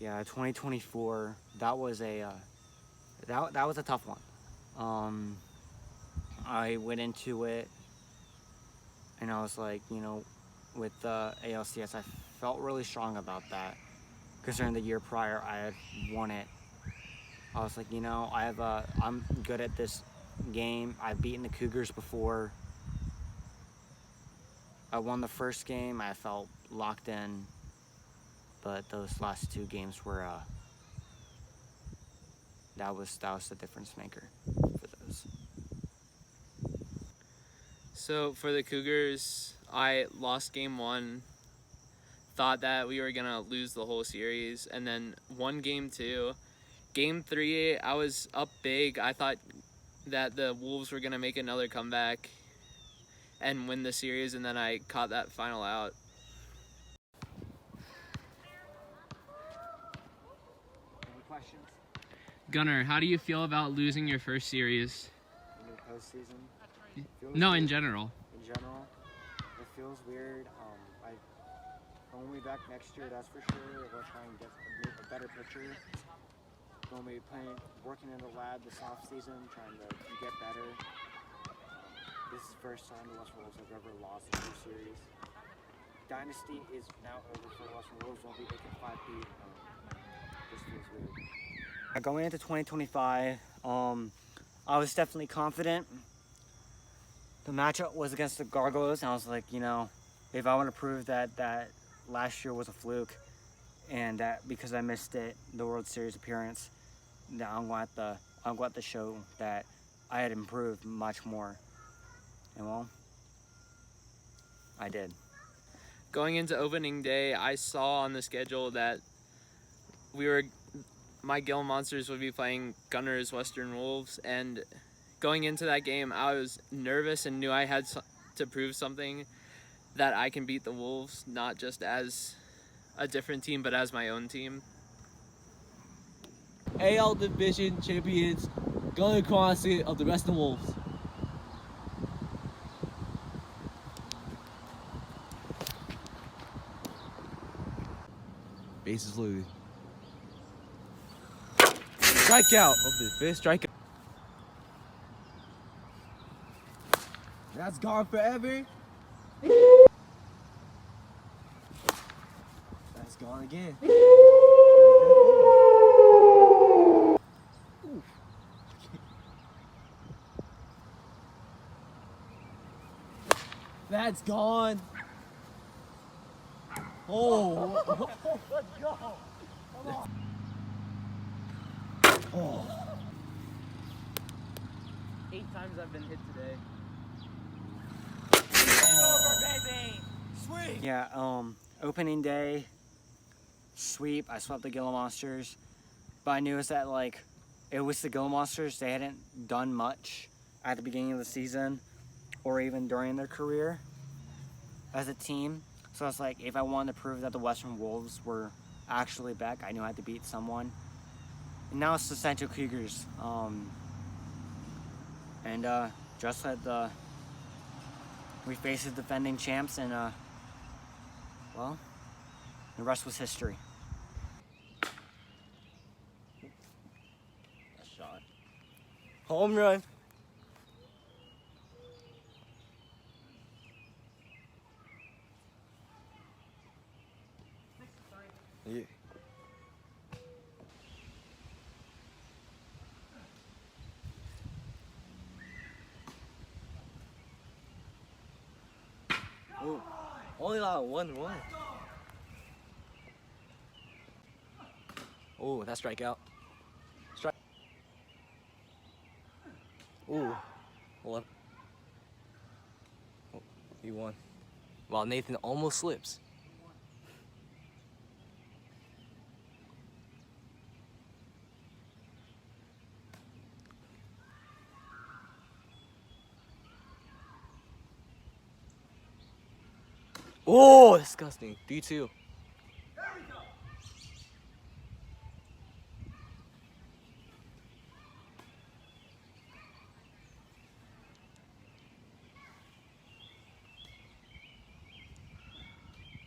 Yeah, 2024. That was a that was a tough one. I went into it, and I was like, with the ALCS, I felt really strong about that. Considering the year prior, I had won it. I was like, I'm good at this game. I've beaten the Cougars before. I won the first game. I felt locked in, but those last two games were that was the difference maker for those. So for the Cougars, I lost game 1. Thought that we were gonna lose the whole series, and then won game 2. Game 3, I was up big. I thought that the Wolves were gonna make another comeback and win the series, and then I caught that final out. Any questions? Gunnar, how do you feel about losing your first series? In the postseason? No, in general. In general, it feels weird. When we back next year, that's for sure. We're trying to get a better picture. When we working in the lab this off season, trying to get better. This is the first time the Western Wolves have ever lost a true series. Dynasty is now over for the Western Wolves. Won't be making 5 feet. This feels weird. Going into 2025, I was definitely confident. The matchup was against the Gargoyles, and I was like, if I want to prove that last year was a fluke, and that because I missed the World Series appearance, that I'm going to have to show that I had improved much more. And well, I did. Going into opening day, I saw on the schedule that my Gill Monsters would be playing Gunnar's Western Wolves, and going into that game, I was nervous and knew I had to prove something, that I can beat the Wolves, not just as a different team, but as my own team. AL Division champions, Gunnar Quansi of the Western Wolves. Bases loaded. Strikeout of the fifth strikeout. That's gone forever. That's gone again. That's gone. Oh. Let's go. Come on. Oh. 8 times I've been hit today. Baby. Sweet. Yeah, opening day, sweep. I swept the Gila Monsters, but I knew it was the Gila Monsters. They hadn't done much at the beginning of the season, or even during their career as a team. So I was like, if I wanted to prove that the Western Wolves were actually back, I knew I had to beat someone. And now it's the Central Cougars. Just like we faced the defending champs, and well, the rest was history. A shot. Home run. Yeah. Oh, only allowed 1-1. Oh, that strikeout. Strike. Ooh. 11. Oh, he won. While Nathan almost slips. Oh, disgusting. 3-2.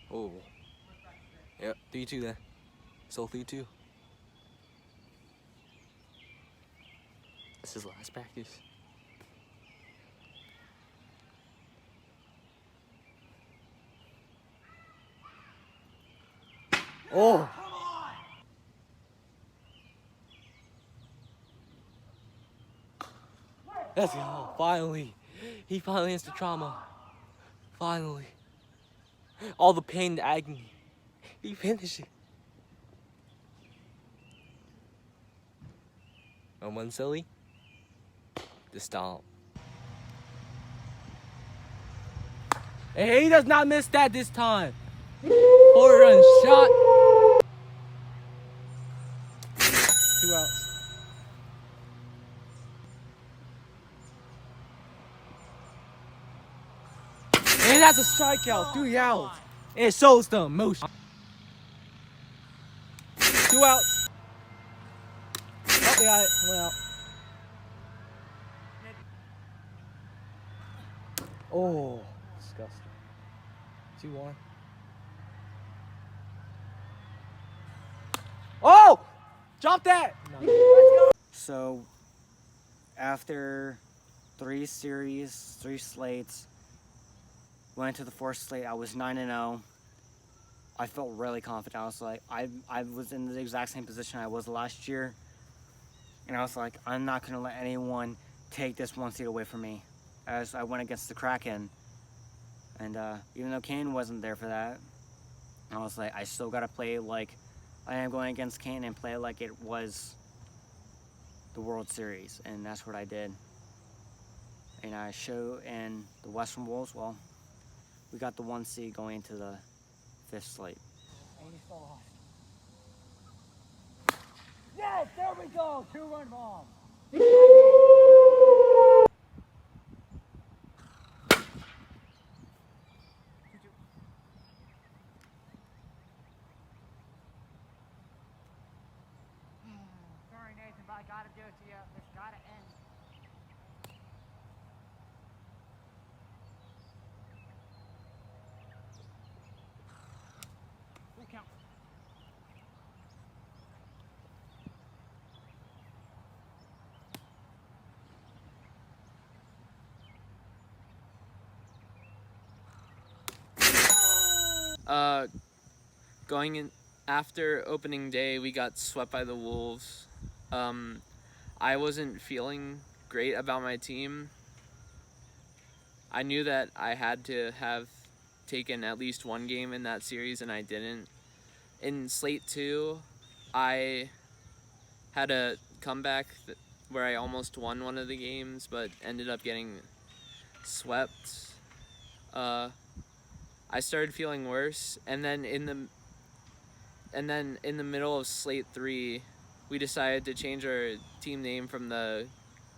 Oh. Yep, 3-2 then. So 3-2. This is last practice. Oh! Let's go. Finally. He finally has the trauma. Finally. All the pain, the agony. He finished it. And one silly. The stomp. Hey, he does not miss that this time. 4-run shot. 2 outs. And that's a strikeout. 3 outs. It shows the emotion. 2 outs. Oh, they got it. 1 out. Oh, disgusting. 2-1. Oh! Drop that! No. So, after 3 series, 3 slates, went into the 4th slate, I was 9-0. I felt really confident. I was like, I was in the exact same position I was last year. And I was like, I'm not going to let anyone take this 1 seed away from me. As I went against the Kraken. And even though Kane wasn't there for that, I was like, I still got to play like I am going against Kane and play like it was the World Series. And that's what I did. And I show in the Western Wolves, well, we got the 1 seed going into the 5th slate. Yes, there we go. 2-run bomb. Sorry, Nathan, but I gotta do it to you. This gotta end. Full count. Going in after opening day, we got swept by the Wolves. I wasn't feeling great about my team. I knew that I had to have taken at least 1 game in that series, and I didn't. In slate 2, I had a comeback where I almost won one of the games, but ended up getting swept. I started feeling worse, and then in the middle of slate 3, we decided to change our team name from the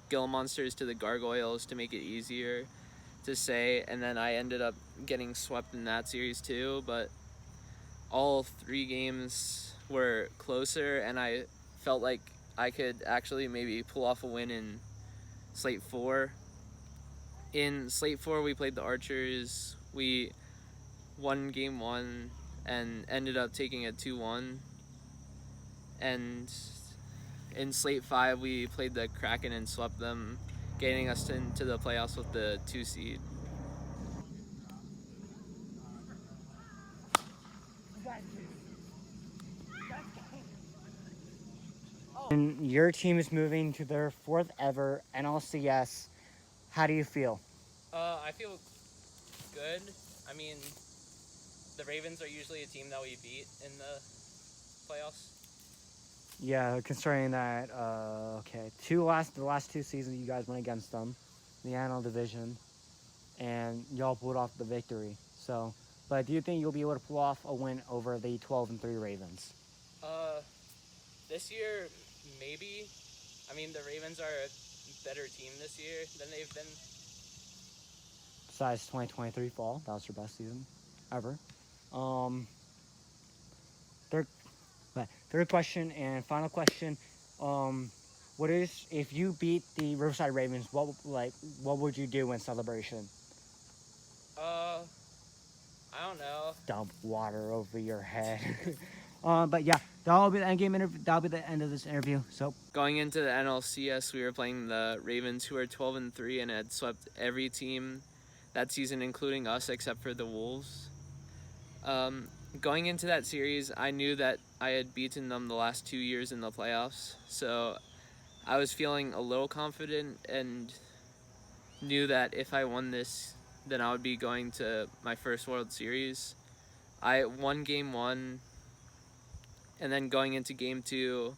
Gill Monsters to the Gargoyles to make it easier to say, and then I ended up getting swept in that series too, but all 3 games were closer, and I felt like I could actually maybe pull off a win in slate 4. In slate 4, we played the Archers. We won game 1 and ended up taking it 2-1. And in slate 5, we played the Kraken and swept them, getting us into the playoffs with the 2 seed. And your team is moving to their 4th ever NLCS. How do you feel? I feel good. I mean, the Ravens are usually a team that we beat in the playoffs. Yeah, considering that, okay, the last 2 seasons you guys went against them, the NL division, and y'all pulled off the victory. So, but do you think you'll be able to pull off a win over the 12-3 Ravens? This year, maybe. I mean, the Ravens are a better team this year than they've been. Besides 2023 fall, that was your best season ever. Third question and final question. What is, if you beat the Riverside Ravens, what would you do in celebration? I don't know. Dump water over your head. But yeah, that'll be the end game interview. That'll be the end of this interview. So Going into the NLCS, we were playing the Ravens, who are 12-3 and had swept every team that season, including us, except for the Wolves. Going into that series, I knew that I had beaten them the last 2 years in the playoffs, so I was feeling a little confident and knew that if I won this, then I would be going to my first World Series. I won game 1, and then going into game 2,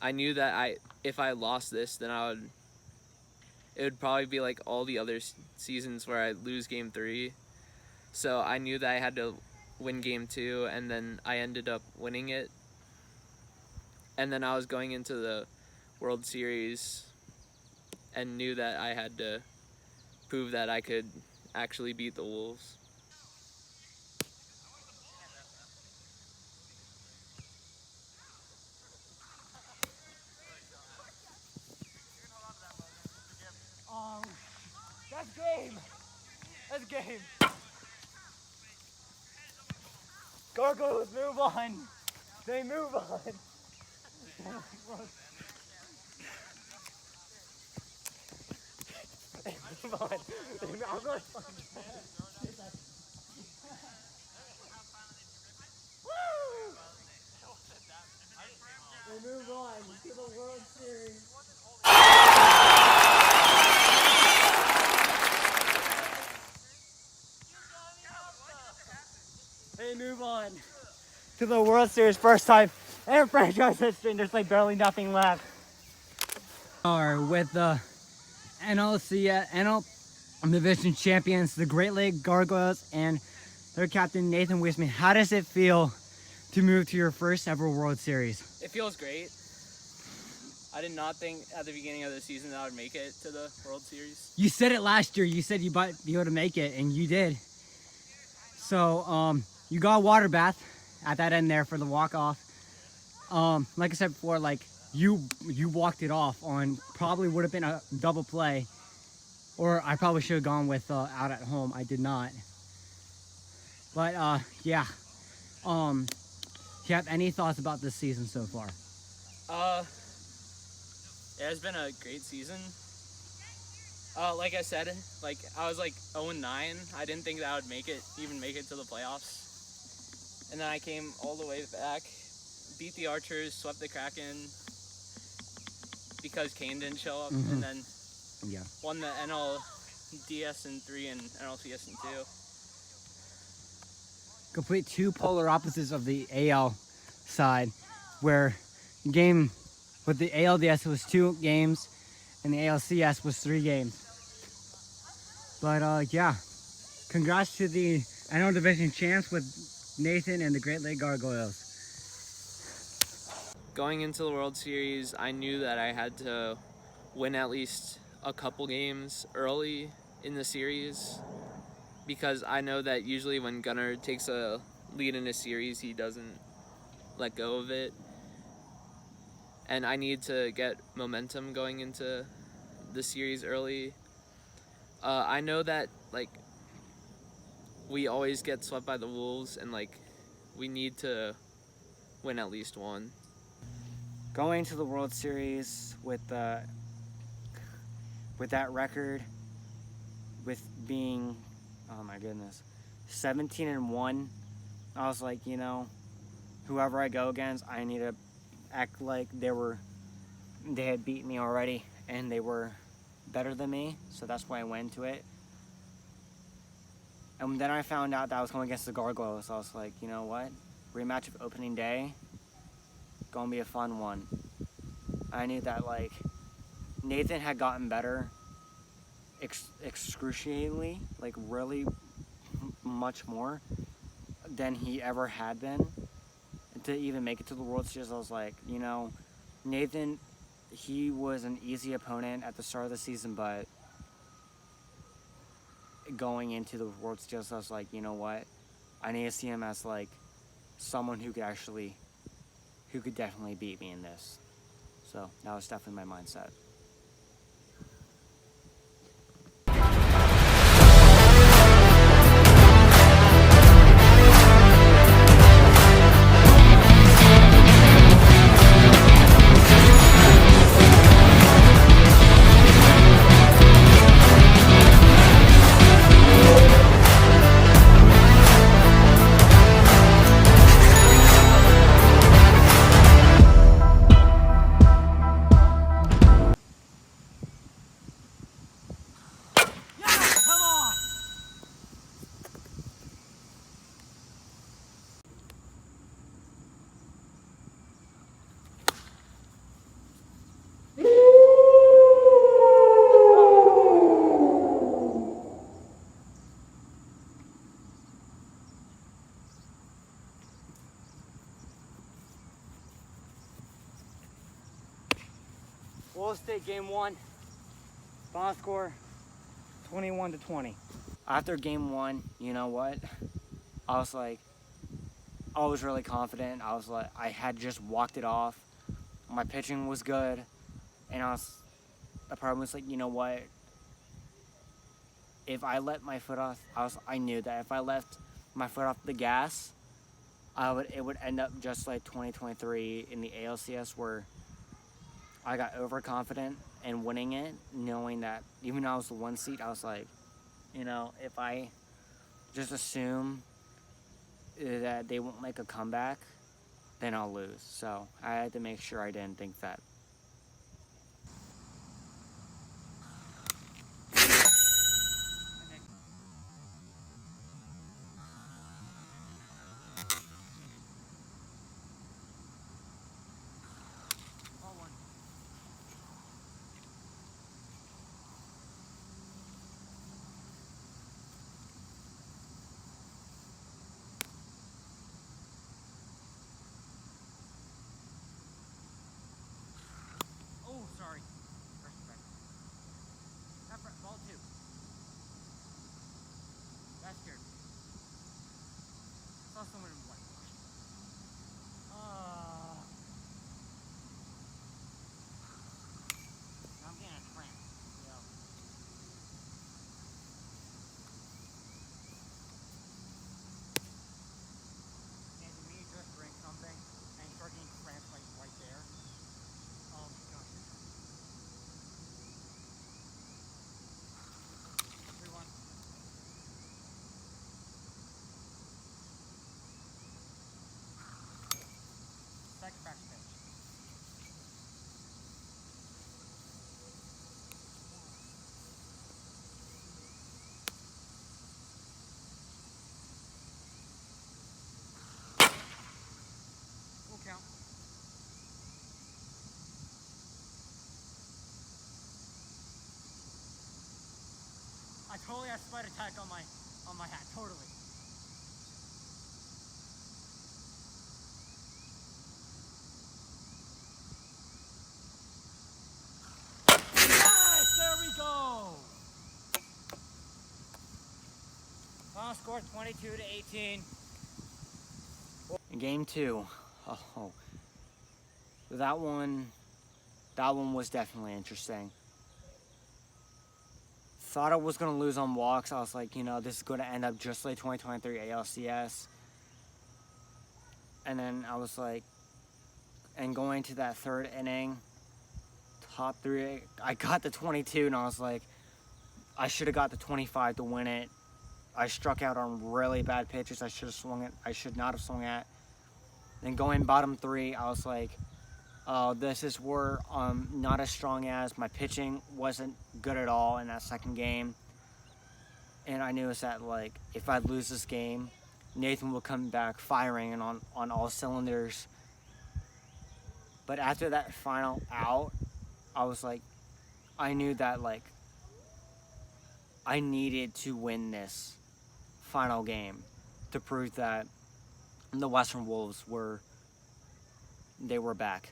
I knew that if I lost this, then it would probably be like all the other seasons where I lose game 3. So I knew that I had to win game 2, and then I ended up winning it. And then I was going into the World Series and knew that I had to prove that I could actually beat the Wolves. That's game. That's game. Gargoyles move on. They move on. They move on. I'm going to They move on to the World Series. They move on to the World Series, first time in franchise history, and there's like barely nothing left. are with the NL Division champions, the Great Lake Gargoyles, and their captain Nathan Wiseman. How does it feel to move to your first ever World Series? It feels great. I did not think at the beginning of the season that I would make it to the World Series. You said it last year. You said you might be able to make it, and you did. So you got a water bath at that end there for the walk-off. Like I said before, like you walked it off on probably would have been a double play, or I probably should have gone with out at home. I did not. But yeah. Do you have any thoughts about this season so far? It has been a great season. Like I said, like I was like 0-9. I didn't think that I would even make it to the playoffs. And then I came all the way back, beat the Archers, swept the Kraken because Kane didn't show up, and then won the NLDS in 3 and NLCS in 2. Complete two polar opposites of the AL side, where game with the ALDS was 2 games and the ALCS was 3 games. But yeah, congrats to the NL Division champs with Nathan and the Great Lake Gargoyles. Going into the World Series, I knew that I had to win at least a couple games early in the series, because I know that usually when Gunnar takes a lead in a series, he doesn't let go of it. And I need to get momentum going into the series early. I know that like we always get swept by the Wolves, and like we need to win at least one. Going to the World Series with that record, with being, oh my goodness, 17-1, I was like, you know, whoever I go against, I need to act like they had beat me already and they were better than me, so that's why I went into it. And then I found out that I was going against the Gargoyles, so I was like, you know what, rematch of opening day, gonna be a fun one. I knew that like Nathan had gotten better excruciatingly, like really much more than he ever had been. To even make it to the World Series, I was like, you know, Nathan, he was an easy opponent at the start of the season, but going into the World Series, I was like, you know what, I need to see him as like someone who could definitely beat me in this. So that was definitely my mindset. Wall State game 1. Final score 21-20. After game 1, you know what? I was really confident. I had just walked it off. My pitching was good, and the problem was like, you know what? If I let my foot off, I knew that if I left my foot off the gas, it would end up just like 2023 in the ALCS, where I got overconfident and winning it, knowing that even though I was the 1 seed, I was like, if I just assume that they won't make a comeback, then I'll lose. So I had to make sure I didn't think that. Oh, sorry. First back. Ball 2. That's good. Saw someone in white. I'm getting a cramp. Yeah. And to me, just drink something and start getting cramps like right there. Oh my gosh. 3-1. Second back pitch. Full count. I totally have spider tack on my hat. Totally. Yes, there we go. Final score 22-18. In game 2, that one was definitely interesting. Thought I was going to lose on walks. I was like, this is going to end up just like 2023 ALCS. And then I was like, and going to that third inning, top 3, I got the 22, and I was like, I should have got the 25 to win it. I struck out on really bad pitches. I should not have swung at. Then going bottom 3, I was like, oh, this is where not as strong as. My pitching wasn't good at all in that second game. And I knew that, like, if I lose this game, Nathan will come back firing and on all cylinders. But after that final out, I was like, I knew that, like, I needed to win this final game to prove that the Western Wolves were back.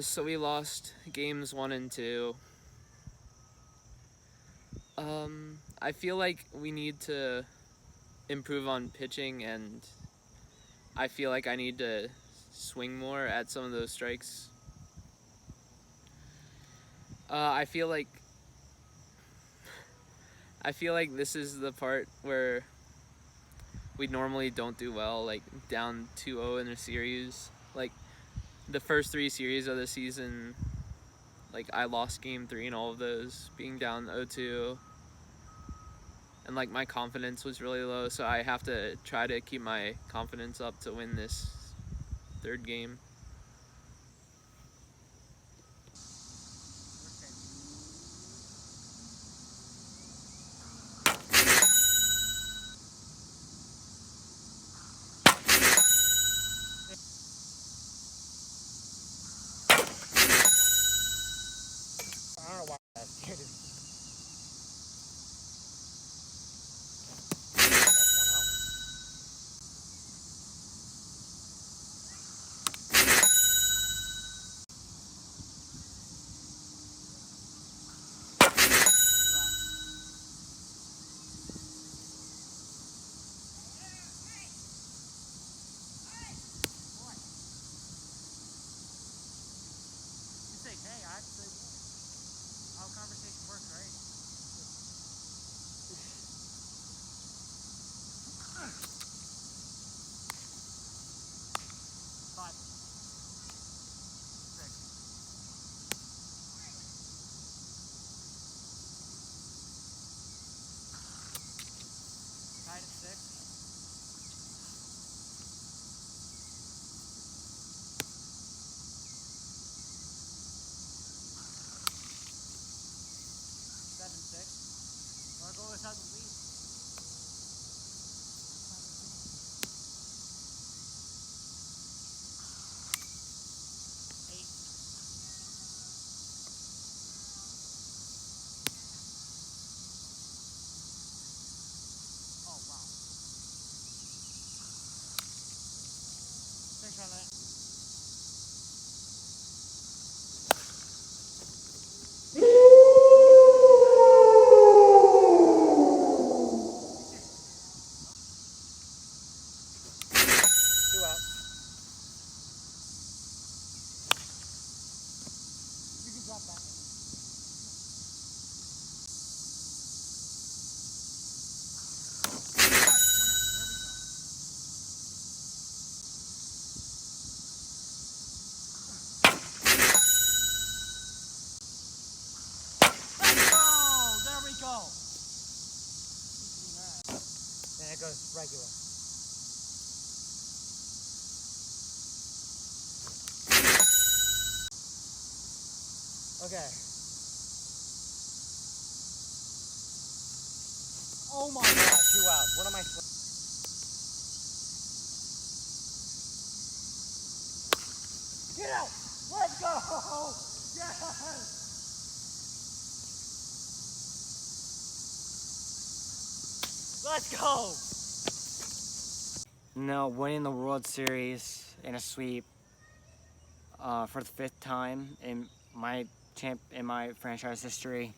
So we lost games 1 and 2. I feel like we need to improve on pitching, and I feel like I need to swing more at some of those strikes. I feel like this is the part where we normally don't do well, like down 2-0 in a series. Like the first 3 series of the season, like I lost game 3 in all of those, being down 0-2. And like my confidence was really low, so I have to try to keep my confidence up to win this third game. I don't know why that scared me. That's one out. Wolves have the lead. Eight. Oh wow. Thanks, Charlotte. Two out. You can drop that. Oh, there we go. Then it goes regular. Okay. Oh my god, 2 out. What am I Get out! Let's go! Yes! Let's go! No, winning the World Series in a sweep for the 5th time in my franchise history.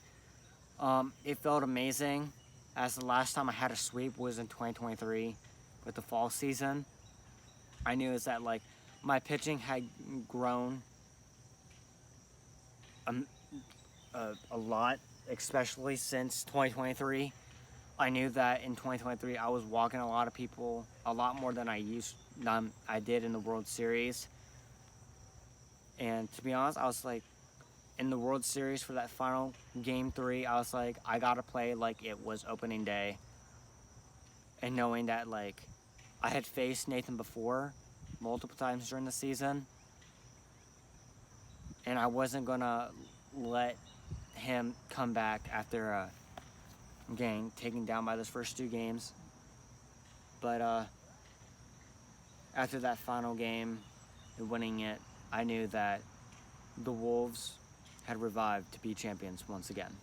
It felt amazing, as the last time I had a sweep was in 2023 with the fall season. I knew is that like my pitching had grown a lot, especially since 2023. I knew that in 2023 I was walking a lot of people a lot more than I did in the World Series. And to be honest, I was like, in the World Series for that final game 3, I was like, I gotta play like it was opening day. And knowing that like I had faced Nathan before multiple times during the season, and I wasn't gonna let him come back after getting taken down by those first 2 games. But after that final game and winning it, I knew that the Wolves had revived to be champions once again.